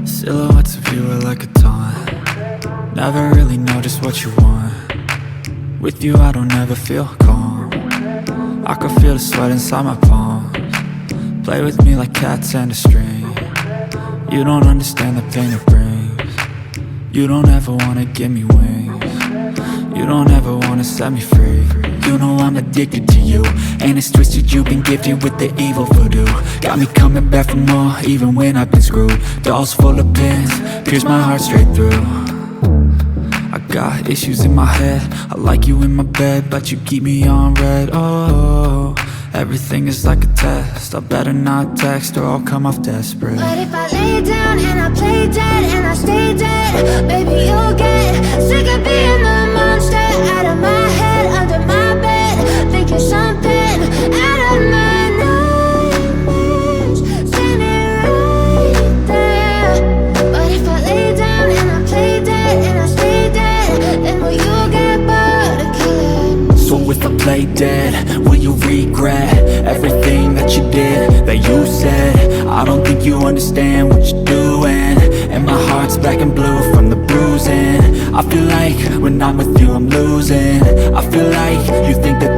Silhouettes of you are like a taunt. Never really know just what you want. With you I don't ever feel calm. I can feel the sweat inside my palms. Play with me like cats and a string. You don't understand the pain it brings. You don't ever wanna give me wings. You don't ever wanna set me free. You know I'm addicted to you, and it's twisted, you've been gifted with the evil voodoo. Got me coming back for more, even when I've been screwed. Dolls full of pins, pierce my heart straight through. I got issues in my head, I like you in my bed, but you keep me on red. Oh, everything is like a test, I better not text or I'll come off desperate. But if I lay down and I play dead and I stay dead, baby you'll get sick of being the monster out of my head, under my bed, thinking something out of my nightmares, standing right there. But if I lay down and I play dead and I stay dead, then will you get bored of killing? So if I play dead, will you regret everything that you did, that you said? I don't think you understand what you're doing, and my heart's black and blue from the bruising. I feel like when I'm with you I'm losing. I feel like you think that